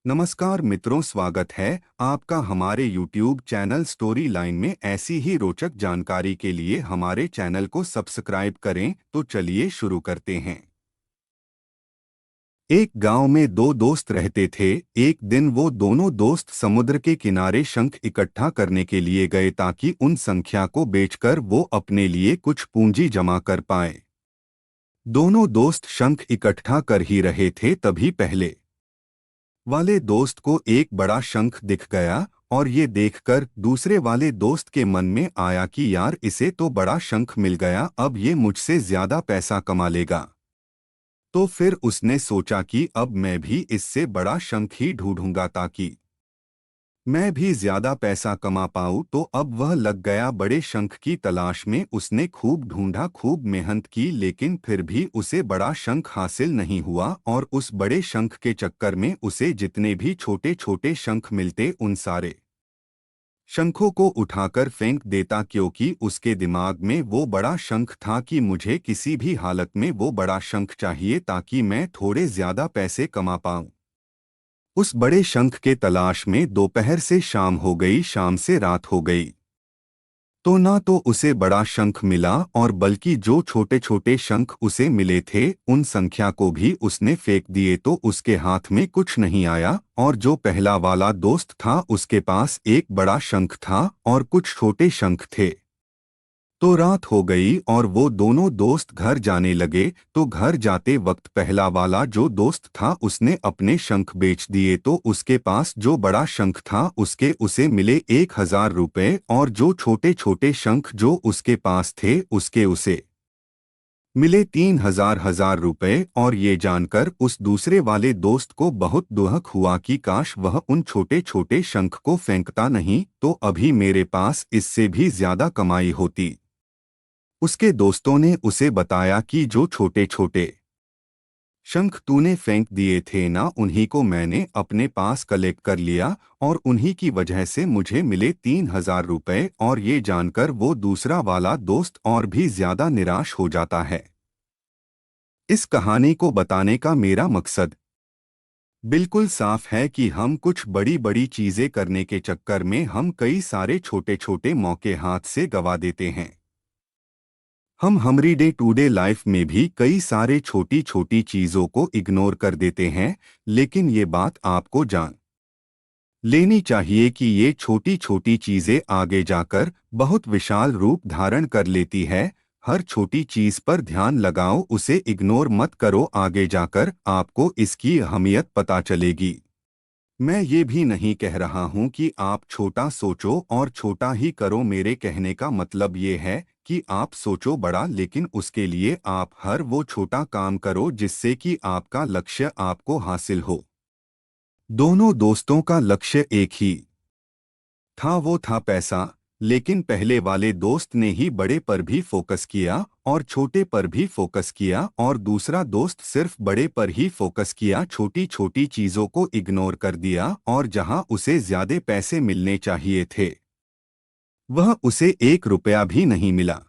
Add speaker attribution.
Speaker 1: नमस्कार मित्रों, स्वागत है आपका हमारे YouTube चैनल स्टोरी लाइन में। ऐसी ही रोचक जानकारी के लिए हमारे चैनल को सब्सक्राइब करें। तो चलिए शुरू करते हैं। एक गांव में दो दोस्त रहते थे। एक दिन वो दोनों दोस्त समुद्र के किनारे शंख इकट्ठा करने के लिए गए ताकि उन संख्या को बेचकर वो अपने लिए कुछ पूंजी जमा कर पाए। दोनों दोस्त शंख इकट्ठा कर ही रहे थे, तभी पहले वाले दोस्त को एक बड़ा शंख दिख गया और ये देखकर दूसरे वाले दोस्त के मन में आया कि यार, इसे तो बड़ा शंख मिल गया, अब ये मुझसे ज्यादा पैसा कमा लेगा। तो फिर उसने सोचा कि अब मैं भी इससे बड़ा शंख ही ढूंढूंगा ताकि मैं भी ज्यादा पैसा कमा पाऊं। तो अब वह लग गया बड़े शंख की तलाश में। उसने खूब ढूंढा, खूब मेहनत की, लेकिन फिर भी उसे बड़ा शंख हासिल नहीं हुआ। और उस बड़े शंख के चक्कर में उसे जितने भी छोटे छोटे शंख मिलते उन सारे शंखों को उठाकर फेंक देता, क्योंकि उसके दिमाग में वो बड़ा शंख था कि मुझे किसी भी हालत में वो बड़ा शंख चाहिए ताकि मैं थोड़े ज्यादा पैसे कमा पाऊं। उस बड़े शंख के तलाश में दोपहर से शाम हो गई, शाम से रात हो गई, तो ना तो उसे बड़ा शंख मिला और बल्कि जो छोटे छोटे शंख उसे मिले थे उन संख्या को भी उसने फेंक दिए। तो उसके हाथ में कुछ नहीं आया। और जो पहला वाला दोस्त था उसके पास एक बड़ा शंख था और कुछ छोटे शंख थे। तो रात हो गई और वो दोनों दोस्त घर जाने लगे। तो घर जाते वक्त पहला वाला जो दोस्त था उसने अपने शंख बेच दिए। तो उसके पास जो बड़ा शंख था उसके उसे मिले 1,000 रुपए, और जो छोटे छोटे शंख जो उसके पास थे उसके उसे मिले 3,000 रुपए। और ये जानकर उस दूसरे वाले दोस्त को बहुत दुख हुआ कि काश वह उन छोटे छोटे शंख को फेंकता नहीं, तो अभी मेरे पास इससे भी ज्यादा कमाई होती। उसके दोस्तों ने उसे बताया कि जो छोटे छोटे शंख तूने फेंक दिए थे ना, उन्हीं को मैंने अपने पास कलेक्ट कर लिया और उन्हीं की वजह से मुझे मिले 3,000 रुपए। और ये जानकर वो दूसरा वाला दोस्त और भी ज्यादा निराश हो जाता है। इस कहानी को बताने का मेरा मकसद बिल्कुल साफ है कि हम कुछ बड़ी बड़ी चीजें करने के चक्कर में हम कई सारे छोटे छोटे मौके हाथ से गवा देते हैं। हम हमारी डे टू डे लाइफ में भी कई सारे छोटी छोटी चीज़ों को इग्नोर कर देते हैं। लेकिन ये बात आपको जान लेनी चाहिए कि ये छोटी छोटी चीज़ें आगे जाकर बहुत विशाल रूप धारण कर लेती है। हर छोटी चीज़ पर ध्यान लगाओ, उसे इग्नोर मत करो, आगे जाकर आपको इसकी अहमियत पता चलेगी। मैं ये भी नहीं कह रहा हूँ कि आप छोटा सोचो और छोटा ही करो। मेरे कहने का मतलब ये है कि आप सोचो बड़ा, लेकिन उसके लिए आप हर वो छोटा काम करो जिससे कि आपका लक्ष्य आपको हासिल हो। दोनों दोस्तों का लक्ष्य एक ही था, वो था पैसा। लेकिन पहले वाले दोस्त ने ही बड़े पर भी फोकस किया और छोटे पर भी फोकस किया, और दूसरा दोस्त सिर्फ बड़े पर ही फोकस किया, छोटी छोटी चीजों को इग्नोर कर दिया। और जहां उसे ज्यादा पैसे मिलने चाहिए थे वह उसे 1 रुपया भी नहीं मिला।